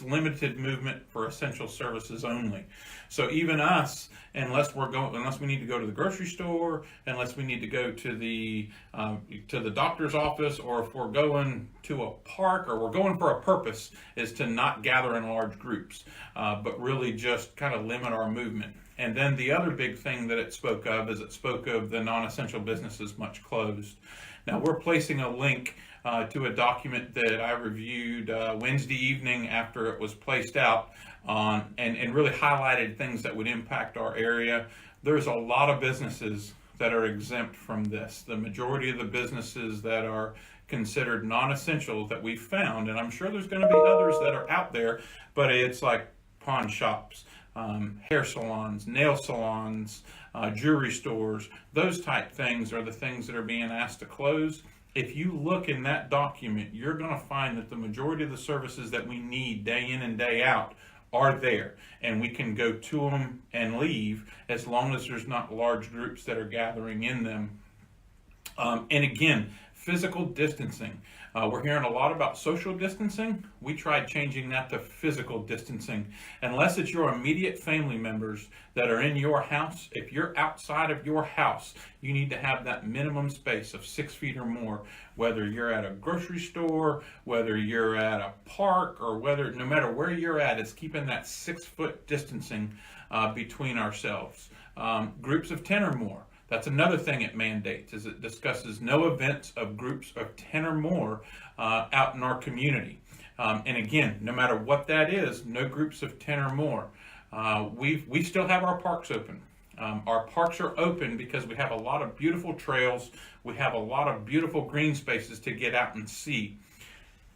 limited movement for essential services only. So even us, unless we need to go to the grocery store, unless we need to go to the doctor's office, or if we're going to a park or we're going for a purpose, is to not gather in large groups, but really just kind of limit our movement. And then the other big thing that it spoke of is it spoke of the non-essential businesses much closed. Now we're placing a link to a document that I reviewed Wednesday evening after it was placed out and really highlighted things that would impact our area. There's a lot of businesses that are exempt from this. The majority of the businesses that are considered non-essential that we've found, and I'm sure there's going to be others that are out there, but it's like pawn shops, hair salons, nail salons, jewelry stores, those type things are the things that are being asked to close. If you look in that document, you're going to find that the majority of the services that we need day in and day out are there, and we can go to them and leave as long as there's not large groups that are gathering in them. And again, physical distancing. We're hearing a lot about social distancing. We tried changing that to physical distancing. Unless it's your immediate family members that are in your house, if you're outside of your house, you need to have that minimum space of 6 feet or more, whether you're at a grocery store, whether you're at a park, or no matter where you're at, it's keeping that 6 foot distancing between ourselves. Groups of 10 or more. That's another thing it mandates, is it discusses no events of groups of 10 or more out in our community. And again, no matter what that is, no groups of 10 or more. We still have our parks open. Our parks are open because we have a lot of beautiful trails. We have a lot of beautiful green spaces to get out and see.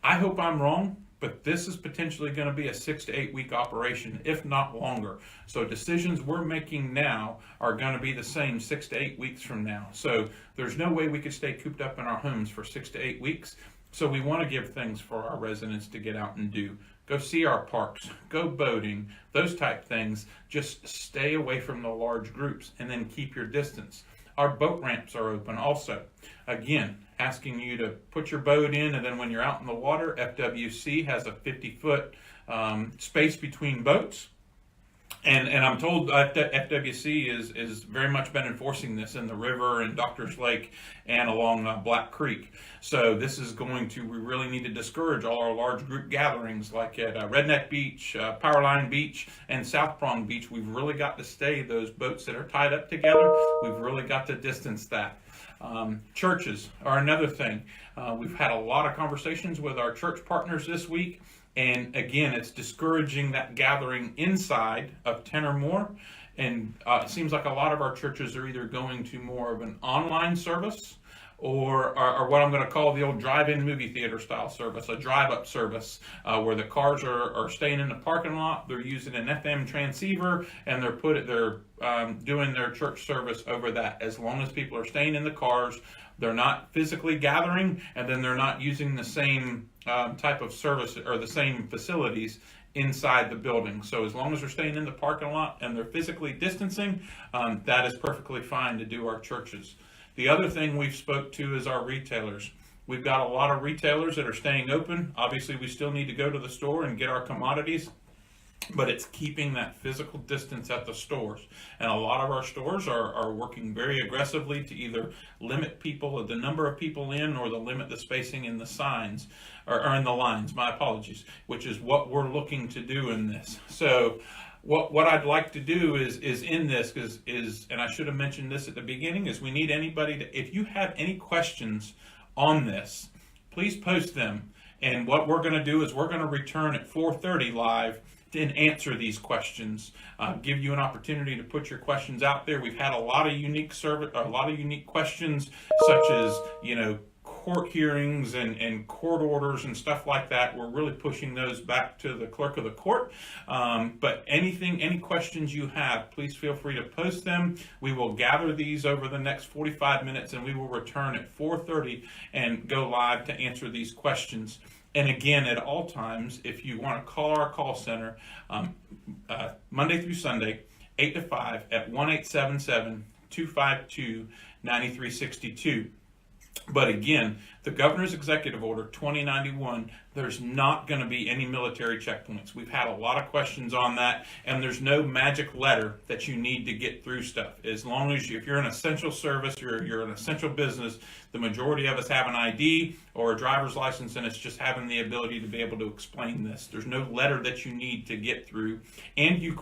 I hope I'm wrong, but this is potentially going to be a 6 to 8 week operation, if not longer. So decisions we're making now are going to be the same 6 to 8 weeks from now. So there's no way we could stay cooped up in our homes for 6 to 8 weeks. So we want to give things for our residents to get out and do. Go see our parks, go boating, those type things. Just stay away from the large groups and then keep your distance. Our boat ramps are open also. Again, asking you to put your boat in, and then when you're out in the water, FWC has a 50-foot space between boats. And I'm told that FWC is very much been enforcing this in the river and Doctors Lake and along Black Creek. So this is we really need to discourage all our large group gatherings like at Redneck Beach, Powerline Beach, and South Prong Beach. We've really got to stay those boats that are tied up together. We've really got to distance that. Churches are another thing. We've had a lot of conversations with our church partners this week. And again, it's discouraging that gathering inside of 10 or more. And it seems like a lot of our churches are either going to more of an online service or what I'm going to call the old drive-in movie theater style service, a drive-up service, where the cars are staying in the parking lot. They're using an FM transceiver, and they're doing their church service over that. As long as people are staying in the cars, they're not physically gathering, and then they're not using the same type of service or the same facilities inside the building. So as long as they're staying in the parking lot and they're physically distancing, that is perfectly fine to do our churches. The other thing we've spoke to is our retailers. We've got a lot of retailers that are staying open. Obviously, we still need to go to the store and get our commodities, but it's keeping that physical distance at the stores. And a lot of our stores are working very aggressively to either limit the number of people in, or to limit the spacing in the signs, or in the lines, my apologies, which is what we're looking to do in this. So what I'd like to do is in this, and I should have mentioned this at the beginning, is we need anybody if you have any questions on this, please post them. And what we're going to do is we're going to return at 4:30 live and answer these questions, give you an opportunity to put your questions out there. We've had a lot of unique questions, such as, court hearings and court orders and stuff like that. We're really pushing those back to the clerk of the court. But any questions you have, please feel free to post them. We will gather these over the next 45 minutes, and we will return at 4:30 and go live to answer these questions. And again, at all times, if you want to call our call center, Monday through Sunday, 8 to 5 at 1-877-252-9362. But again, the Governor's Executive Order 2091 there's not going to be any military checkpoints. We've had a lot of questions on that, and there's no magic letter that you need to get through stuff. As long as if you're an essential service, you're an essential business, the majority of us have an ID or a driver's license, and it's just having the ability to be able to explain this. There's no letter that you need to get through, and you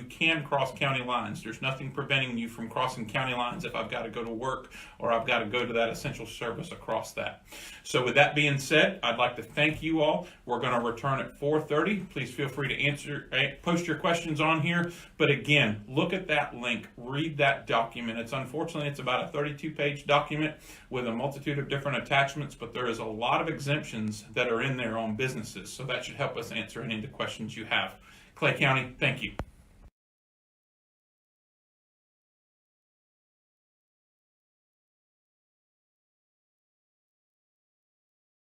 can cross county lines. There's nothing preventing you from crossing county lines if I've got to go to work or I've got to go to that essential service across that. So with that being said, I'd like to thank you all. We're going to return at 4:30. Please feel free to post your questions on here. But again, look at that link, read that document. It's about a 32-page document with a multitude of different attachments, but there is a lot of exemptions that are in there on businesses. So that should help us answer any of the questions you have. Clay County, thank you.